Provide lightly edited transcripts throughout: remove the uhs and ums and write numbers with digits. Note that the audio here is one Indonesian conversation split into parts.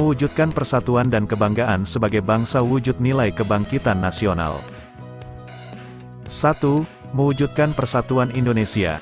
Mewujudkan persatuan dan kebanggaan sebagai bangsa wujud nilai kebangkitan nasional. 1. Mewujudkan persatuan Indonesia.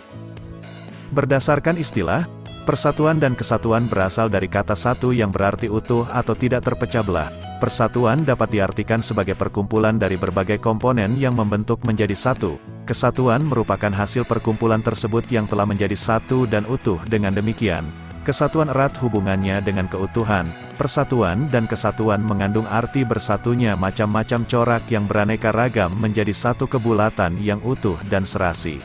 Berdasarkan istilah, persatuan dan kesatuan berasal dari kata satu yang berarti utuh atau tidak terpecah belah. Persatuan dapat diartikan sebagai perkumpulan dari berbagai komponen yang membentuk menjadi satu. Kesatuan merupakan hasil perkumpulan tersebut yang telah menjadi satu dan utuh. Dengan demikian, kesatuan erat hubungannya dengan keutuhan. Persatuan dan kesatuan mengandung arti bersatunya macam-macam corak yang beraneka ragam menjadi satu kebulatan yang utuh dan serasi.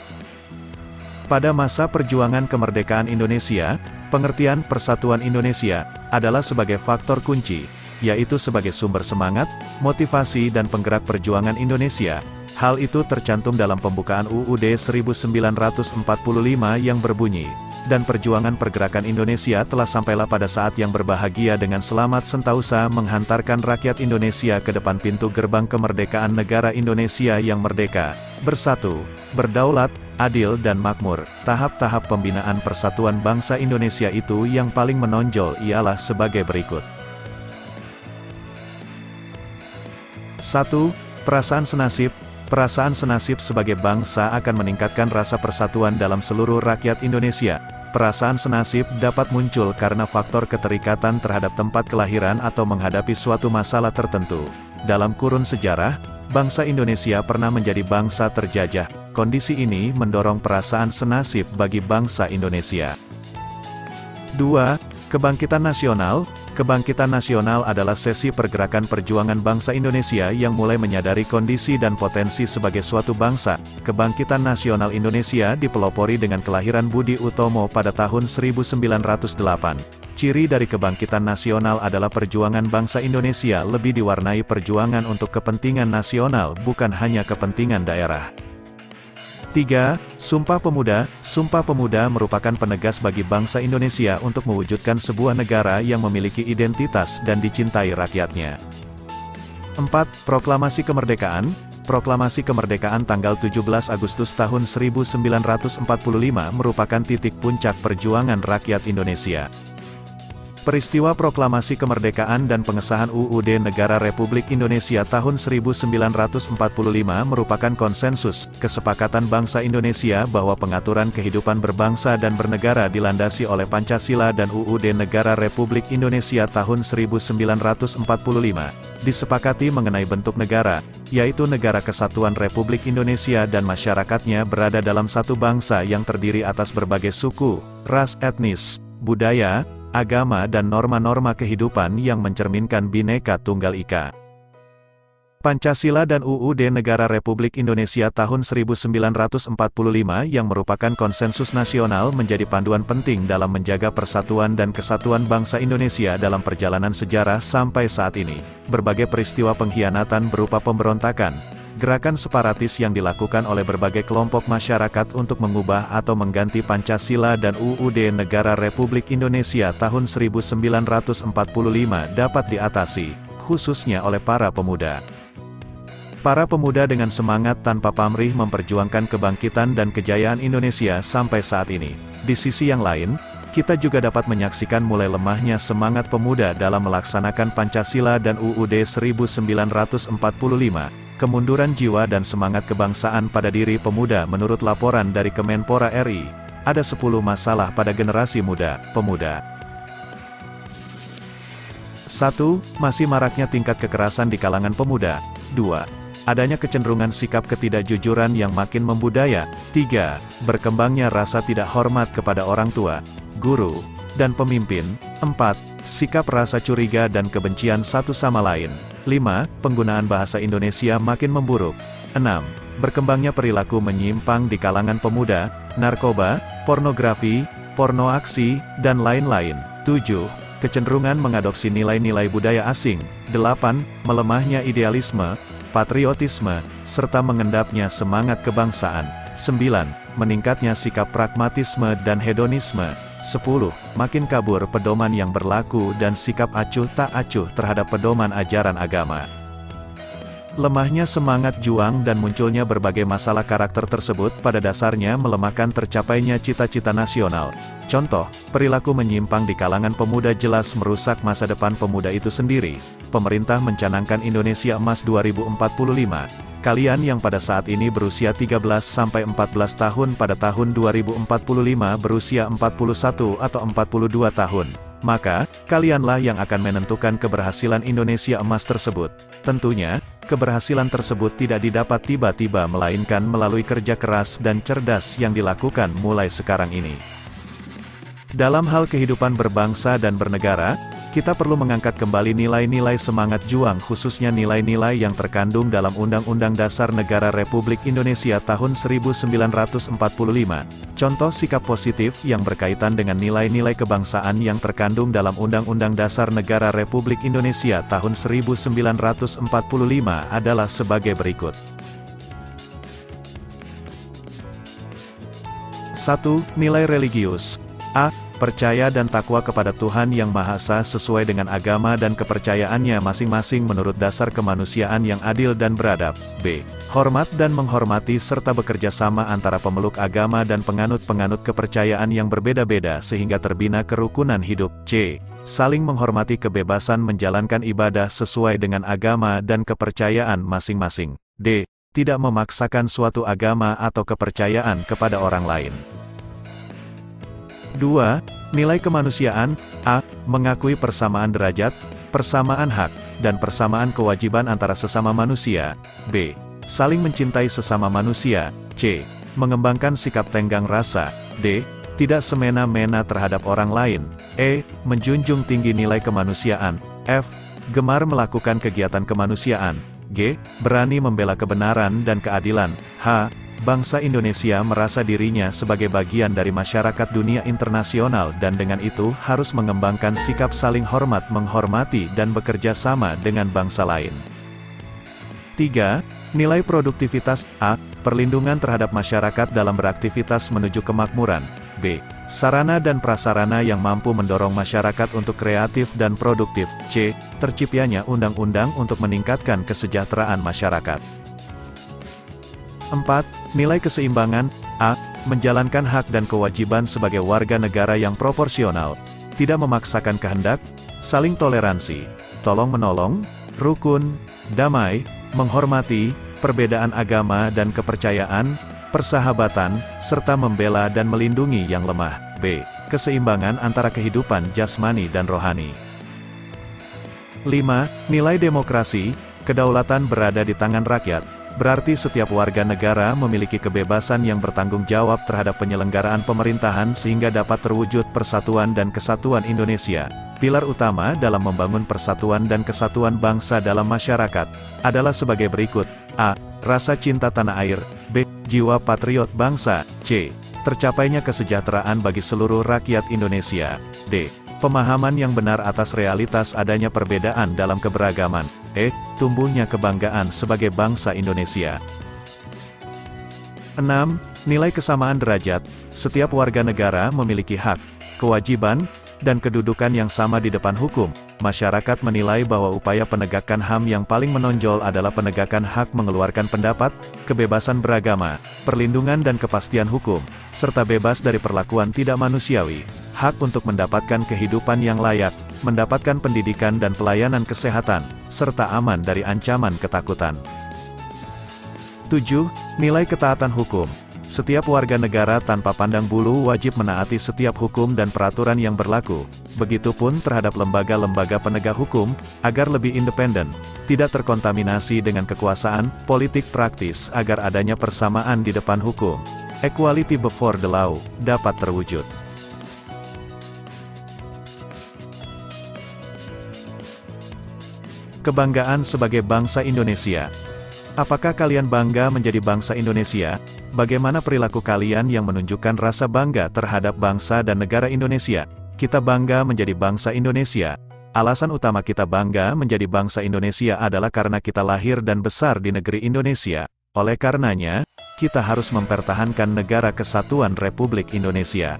Pada masa perjuangan kemerdekaan Indonesia, pengertian persatuan Indonesia adalah sebagai faktor kunci, yaitu sebagai sumber semangat, motivasi dan penggerak perjuangan Indonesia. Hal itu tercantum dalam pembukaan UUD 1945 yang berbunyi, "Dan perjuangan pergerakan Indonesia telah sampailah pada saat yang berbahagia dengan selamat sentausa menghantarkan rakyat Indonesia ke depan pintu gerbang kemerdekaan negara Indonesia yang merdeka, bersatu, berdaulat, adil dan makmur." Tahap-tahap pembinaan persatuan bangsa Indonesia itu yang paling menonjol ialah sebagai berikut. 1. Perasaan senasib. Perasaan senasib sebagai bangsa akan meningkatkan rasa persatuan dalam seluruh rakyat Indonesia. Perasaan senasib dapat muncul karena faktor keterikatan terhadap tempat kelahiran atau menghadapi suatu masalah tertentu. Dalam kurun sejarah, bangsa Indonesia pernah menjadi bangsa terjajah. Kondisi ini mendorong perasaan senasib bagi bangsa Indonesia. 2. Kebangkitan nasional. Kebangkitan nasional adalah sesi pergerakan perjuangan bangsa Indonesia yang mulai menyadari kondisi dan potensi sebagai suatu bangsa. Kebangkitan nasional Indonesia dipelopori dengan kelahiran Budi Utomo pada tahun 1908. Ciri dari kebangkitan nasional adalah perjuangan bangsa Indonesia lebih diwarnai perjuangan untuk kepentingan nasional, bukan hanya kepentingan daerah. 3. Sumpah Pemuda. Sumpah Pemuda merupakan penegas bagi bangsa Indonesia untuk mewujudkan sebuah negara yang memiliki identitas dan dicintai rakyatnya. 4. Proklamasi Kemerdekaan. Proklamasi Kemerdekaan tanggal 17 Agustus tahun 1945 merupakan titik puncak perjuangan rakyat Indonesia. Peristiwa Proklamasi Kemerdekaan dan pengesahan UUD Negara Republik Indonesia tahun 1945 merupakan konsensus, kesepakatan bangsa Indonesia bahwa pengaturan kehidupan berbangsa dan bernegara dilandasi oleh Pancasila dan UUD Negara Republik Indonesia tahun 1945. Disepakati mengenai bentuk negara, yaitu Negara Kesatuan Republik Indonesia dan masyarakatnya berada dalam satu bangsa yang terdiri atas berbagai suku, ras etnis, budaya, agama dan norma-norma kehidupan yang mencerminkan Bhinneka Tunggal Ika. Pancasila dan UUD Negara Republik Indonesia tahun 1945 yang merupakan konsensus nasional menjadi panduan penting dalam menjaga persatuan dan kesatuan bangsa Indonesia dalam perjalanan sejarah sampai saat ini. Berbagai peristiwa pengkhianatan berupa pemberontakan, gerakan separatis yang dilakukan oleh berbagai kelompok masyarakat untuk mengubah atau mengganti Pancasila dan UUD Negara Republik Indonesia tahun 1945 dapat diatasi, khususnya oleh para pemuda. Para pemuda dengan semangat tanpa pamrih memperjuangkan kebangkitan dan kejayaan Indonesia sampai saat ini. Di sisi yang lain, kita juga dapat menyaksikan mulai lemahnya semangat pemuda dalam melaksanakan Pancasila dan UUD 1945. Kemunduran jiwa dan semangat kebangsaan pada diri pemuda. Menurut laporan dari Kemenpora RI, ada 10 masalah pada generasi muda, pemuda. 1. Masih maraknya tingkat kekerasan di kalangan pemuda. 2. Adanya kecenderungan sikap ketidakjujuran yang makin membudaya. 3. Berkembangnya rasa tidak hormat kepada orang tua, guru, dan pemimpin. 4. Sikap rasa curiga dan kebencian satu sama lain. 5. Penggunaan bahasa Indonesia makin memburuk. 6. Berkembangnya perilaku menyimpang di kalangan pemuda, narkoba, pornografi, porno aksi, dan lain-lain. 7. Kecenderungan mengadopsi nilai-nilai budaya asing. 8. Melemahnya idealisme, patriotisme, serta mengendapnya semangat kebangsaan. 9. Meningkatnya sikap pragmatisme dan hedonisme. 10. Makin kabur pedoman yang berlaku dan sikap acuh tak acuh terhadap pedoman ajaran agama. Lemahnya semangat juang dan munculnya berbagai masalah karakter tersebut pada dasarnya melemahkan tercapainya cita-cita nasional. Contoh, perilaku menyimpang di kalangan pemuda jelas merusak masa depan pemuda itu sendiri. Pemerintah mencanangkan Indonesia Emas 2045. Kalian yang pada saat ini berusia 13-14 tahun pada tahun 2045 berusia 41 atau 42 tahun. Maka, kalianlah yang akan menentukan keberhasilan Indonesia Emas tersebut. Tentunya, keberhasilan tersebut tidak didapat tiba-tiba melainkan melalui kerja keras dan cerdas yang dilakukan mulai sekarang ini. Dalam hal kehidupan berbangsa dan bernegara, kita perlu mengangkat kembali nilai-nilai semangat juang khususnya nilai-nilai yang terkandung dalam Undang-Undang Dasar Negara Republik Indonesia tahun 1945. Contoh sikap positif yang berkaitan dengan nilai-nilai kebangsaan yang terkandung dalam Undang-Undang Dasar Negara Republik Indonesia tahun 1945 adalah sebagai berikut. 1. Nilai religius. A. Percaya dan takwa kepada Tuhan Yang Maha Esa sesuai dengan agama dan kepercayaannya masing-masing menurut dasar kemanusiaan yang adil dan beradab. B. Hormat dan menghormati serta bekerja sama antara pemeluk agama dan penganut-penganut kepercayaan yang berbeda-beda sehingga terbina kerukunan hidup. C. Saling menghormati kebebasan menjalankan ibadah sesuai dengan agama dan kepercayaan masing-masing. D. Tidak memaksakan suatu agama atau kepercayaan kepada orang lain. 2. Nilai kemanusiaan. A. Mengakui persamaan derajat, persamaan hak, dan persamaan kewajiban antara sesama manusia. B. Saling mencintai sesama manusia. C. Mengembangkan sikap tenggang rasa. D. Tidak semena-mena terhadap orang lain. E. Menjunjung tinggi nilai kemanusiaan. F. Gemar melakukan kegiatan kemanusiaan. G. Berani membela kebenaran dan keadilan. H. Bangsa Indonesia merasa dirinya sebagai bagian dari masyarakat dunia internasional dan dengan itu harus mengembangkan sikap saling hormat menghormati dan bekerja sama dengan bangsa lain. 3. Nilai produktivitas. A. Perlindungan terhadap masyarakat dalam beraktivitas menuju kemakmuran. B. Sarana dan prasarana yang mampu mendorong masyarakat untuk kreatif dan produktif. C. Terciptanya undang-undang untuk meningkatkan kesejahteraan masyarakat. 4. Nilai keseimbangan. A. Menjalankan hak dan kewajiban sebagai warga negara yang proporsional, tidak memaksakan kehendak, saling toleransi, tolong-menolong, rukun, damai, menghormati, perbedaan agama dan kepercayaan, persahabatan, serta membela dan melindungi yang lemah. B. Keseimbangan antara kehidupan jasmani dan rohani. 5. Nilai demokrasi. Kedaulatan berada di tangan rakyat. Berarti setiap warga negara memiliki kebebasan yang bertanggung jawab terhadap penyelenggaraan pemerintahan sehingga dapat terwujud persatuan dan kesatuan Indonesia. Pilar utama dalam membangun persatuan dan kesatuan bangsa dalam masyarakat adalah sebagai berikut. A. Rasa cinta tanah air. B. Jiwa patriot bangsa. C. Tercapainya kesejahteraan bagi seluruh rakyat Indonesia. D. Pemahaman yang benar atas realitas adanya perbedaan dalam keberagaman. E. Tumbuhnya kebanggaan sebagai bangsa Indonesia. 6. Nilai kesamaan derajat. Setiap warga negara memiliki hak, kewajiban, dan kedudukan yang sama di depan hukum. Masyarakat menilai bahwa upaya penegakan HAM yang paling menonjol adalah penegakan hak mengeluarkan pendapat, kebebasan beragama, perlindungan dan kepastian hukum, serta bebas dari perlakuan tidak manusiawi, hak untuk mendapatkan kehidupan yang layak, mendapatkan pendidikan dan pelayanan kesehatan, serta aman dari ancaman ketakutan. 7. Nilai ketaatan hukum. Setiap warga negara tanpa pandang bulu wajib menaati setiap hukum dan peraturan yang berlaku. Begitupun terhadap lembaga-lembaga penegak hukum, agar lebih independen, tidak terkontaminasi dengan kekuasaan, politik praktis agar adanya persamaan di depan hukum. Equality before the law, dapat terwujud. Kebanggaan sebagai bangsa Indonesia. Apakah kalian bangga menjadi bangsa Indonesia? Bagaimana perilaku kalian yang menunjukkan rasa bangga terhadap bangsa dan negara Indonesia? Kita bangga menjadi bangsa Indonesia. Alasan utama kita bangga menjadi bangsa Indonesia adalah karena kita lahir dan besar di negeri Indonesia. Oleh karenanya, kita harus mempertahankan negara kesatuan Republik Indonesia.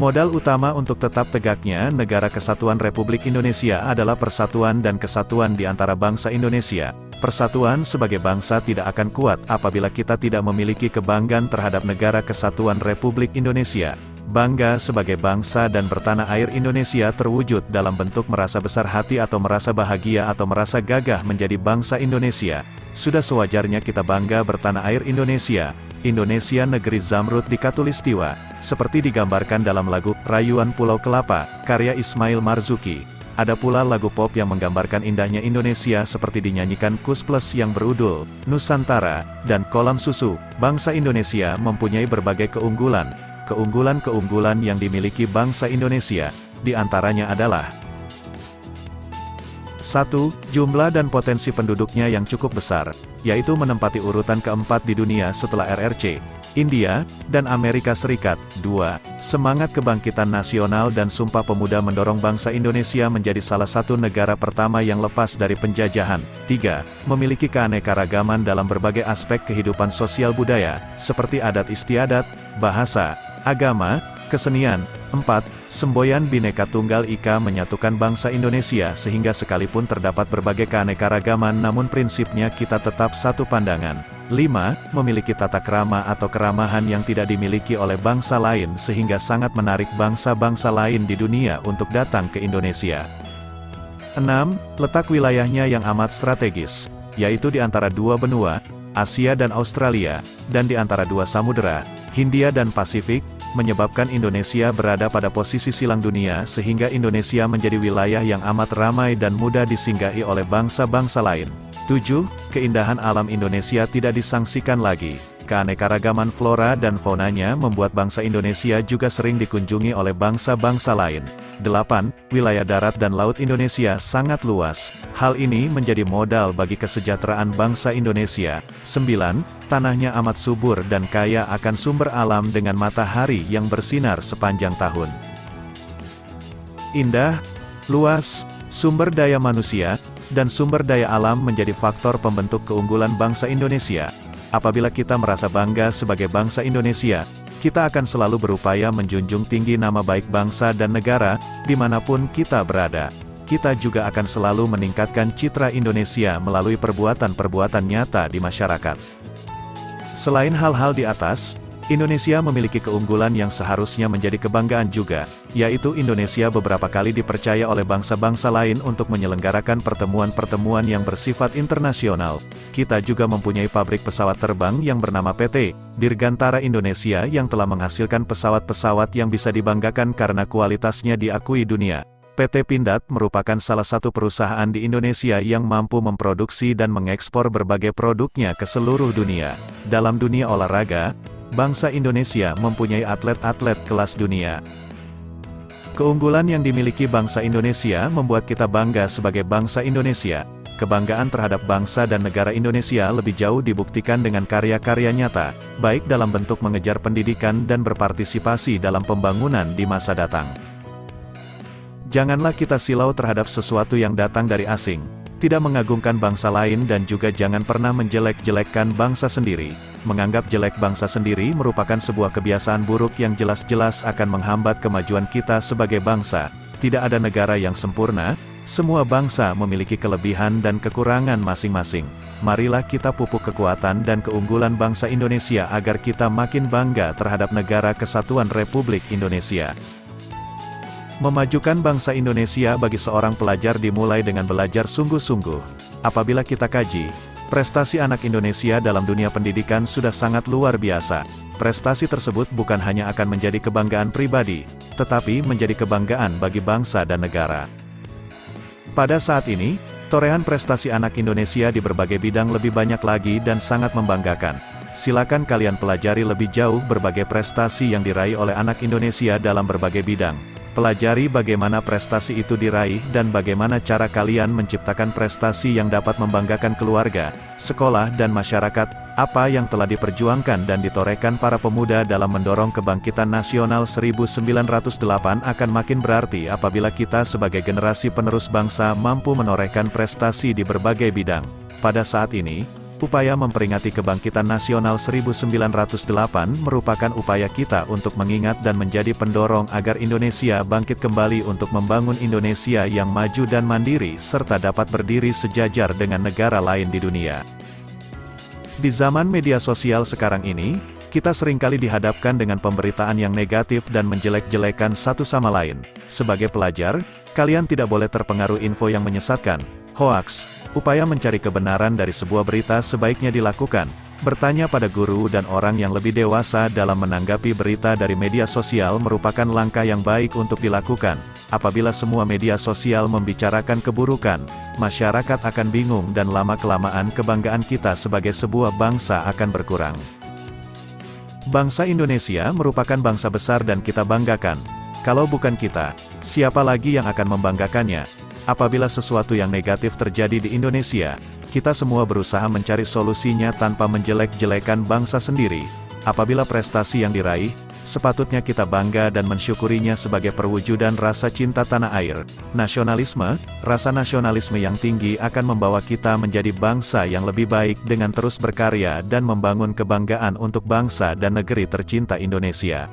Modal utama untuk tetap tegaknya negara kesatuan Republik Indonesia adalah persatuan dan kesatuan di antara bangsa Indonesia. Persatuan sebagai bangsa tidak akan kuat apabila kita tidak memiliki kebanggaan terhadap Negara Kesatuan Republik Indonesia. Bangga sebagai bangsa dan bertanah air Indonesia terwujud dalam bentuk merasa besar hati atau merasa bahagia atau merasa gagah menjadi bangsa Indonesia. Sudah sewajarnya kita bangga bertanah air Indonesia. Indonesia negeri zamrud di Katulistiwa, seperti digambarkan dalam lagu Rayuan Pulau Kelapa, karya Ismail Marzuki. Ada pula lagu pop yang menggambarkan indahnya Indonesia seperti dinyanyikan Kus Plus yang berudul Nusantara dan Kolam Susu. Bangsa Indonesia mempunyai berbagai keunggulan. Keunggulan-keunggulan yang dimiliki bangsa Indonesia, diantaranya adalah 1. Jumlah dan potensi penduduknya yang cukup besar, yaitu menempati urutan keempat di dunia setelah RRC, India, dan Amerika Serikat. 2. Semangat kebangkitan nasional dan Sumpah Pemuda mendorong bangsa Indonesia menjadi salah satu negara pertama yang lepas dari penjajahan. 3. Memiliki keanekaragaman dalam berbagai aspek kehidupan sosial budaya, seperti adat istiadat, bahasa, agama, kesenian. 4. Semboyan Bhinneka Tunggal Ika menyatukan bangsa Indonesia sehingga sekalipun terdapat berbagai keanekaragaman namun prinsipnya kita tetap satu pandangan. 5. Memiliki tata krama atau keramahan yang tidak dimiliki oleh bangsa lain sehingga sangat menarik bangsa-bangsa lain di dunia untuk datang ke Indonesia. 6. Letak wilayahnya yang amat strategis, yaitu di antara dua benua, Asia dan Australia, dan di antara dua samudera, Hindia dan Pasifik, menyebabkan Indonesia berada pada posisi silang dunia sehingga Indonesia menjadi wilayah yang amat ramai dan mudah disinggahi oleh bangsa-bangsa lain. 7. Keindahan alam Indonesia tidak disangsikan lagi. Keanekaragaman flora dan faunanya membuat bangsa Indonesia juga sering dikunjungi oleh bangsa-bangsa lain. 8. Wilayah darat dan laut Indonesia sangat luas. Hal ini menjadi modal bagi kesejahteraan bangsa Indonesia. 9. Tanahnya amat subur dan kaya akan sumber alam dengan matahari yang bersinar sepanjang tahun. Indah, luas, sumber daya manusia, dan sumber daya alam menjadi faktor pembentuk keunggulan bangsa Indonesia. Apabila kita merasa bangga sebagai bangsa Indonesia, kita akan selalu berupaya menjunjung tinggi nama baik bangsa dan negara, dimanapun kita berada. Kita juga akan selalu meningkatkan citra Indonesia melalui perbuatan-perbuatan nyata di masyarakat. Selain hal-hal di atas, Indonesia memiliki keunggulan yang seharusnya menjadi kebanggaan juga, yaitu Indonesia beberapa kali dipercaya oleh bangsa-bangsa lain untuk menyelenggarakan pertemuan-pertemuan yang bersifat internasional. Kita juga mempunyai pabrik pesawat terbang yang bernama PT Dirgantara Indonesia yang telah menghasilkan pesawat-pesawat yang bisa dibanggakan karena kualitasnya diakui dunia. PT Pindad merupakan salah satu perusahaan di Indonesia yang mampu memproduksi dan mengekspor berbagai produknya ke seluruh dunia. Dalam dunia olahraga, bangsa Indonesia mempunyai atlet-atlet kelas dunia. Keunggulan yang dimiliki bangsa Indonesia membuat kita bangga sebagai bangsa Indonesia. Kebanggaan terhadap bangsa dan negara Indonesia lebih jauh dibuktikan dengan karya-karya nyata, baik dalam bentuk mengejar pendidikan dan berpartisipasi dalam pembangunan di masa datang. Janganlah kita silau terhadap sesuatu yang datang dari asing, tidak mengagungkan bangsa lain dan juga jangan pernah menjelek-jelekkan bangsa sendiri. Menganggap jelek bangsa sendiri merupakan sebuah kebiasaan buruk yang jelas-jelas akan menghambat kemajuan kita sebagai bangsa. Tidak ada negara yang sempurna, semua bangsa memiliki kelebihan dan kekurangan masing-masing. Marilah kita pupuk kekuatan dan keunggulan bangsa Indonesia agar kita makin bangga terhadap Negara Kesatuan Republik Indonesia. Memajukan bangsa Indonesia bagi seorang pelajar dimulai dengan belajar sungguh-sungguh. Apabila kita kaji, prestasi anak Indonesia dalam dunia pendidikan sudah sangat luar biasa. Prestasi tersebut bukan hanya akan menjadi kebanggaan pribadi, tetapi menjadi kebanggaan bagi bangsa dan negara. Pada saat ini, torehan prestasi anak Indonesia di berbagai bidang lebih banyak lagi dan sangat membanggakan. Silakan kalian pelajari lebih jauh berbagai prestasi yang diraih oleh anak Indonesia dalam berbagai bidang. Pelajari bagaimana prestasi itu diraih dan bagaimana cara kalian menciptakan prestasi yang dapat membanggakan keluarga, sekolah dan masyarakat. Apa yang telah diperjuangkan dan ditorehkan para pemuda dalam mendorong kebangkitan nasional 1908 akan makin berarti apabila kita sebagai generasi penerus bangsa mampu menorehkan prestasi di berbagai bidang. Pada saat ini, Upaya memperingati kebangkitan nasional 1908 merupakan upaya kita untuk mengingat dan menjadi pendorong agar Indonesia bangkit kembali untuk membangun Indonesia yang maju dan mandiri serta dapat berdiri sejajar dengan negara lain di dunia. Di zaman media sosial sekarang ini, kita seringkali dihadapkan dengan pemberitaan yang negatif dan menjelek-jelekan satu sama lain. Sebagai pelajar, kalian tidak boleh terpengaruh info yang menyesatkan, hoaks. Upaya mencari kebenaran dari sebuah berita sebaiknya dilakukan. Bertanya pada guru dan orang yang lebih dewasa dalam menanggapi berita dari media sosial merupakan langkah yang baik untuk dilakukan. Apabila semua media sosial membicarakan keburukan, masyarakat akan bingung dan lama-kelamaan kebanggaan kita sebagai sebuah bangsa akan berkurang. Bangsa Indonesia merupakan bangsa besar dan kita banggakan. Kalau bukan kita, siapa lagi yang akan membanggakannya? Apabila sesuatu yang negatif terjadi di Indonesia, kita semua berusaha mencari solusinya tanpa menjelek-jelekan bangsa sendiri. Apabila prestasi yang diraih, sepatutnya kita bangga dan mensyukurinya sebagai perwujudan rasa cinta tanah air. Nasionalisme, rasa nasionalisme yang tinggi akan membawa kita menjadi bangsa yang lebih baik dengan terus berkarya dan membangun kebanggaan untuk bangsa dan negeri tercinta Indonesia.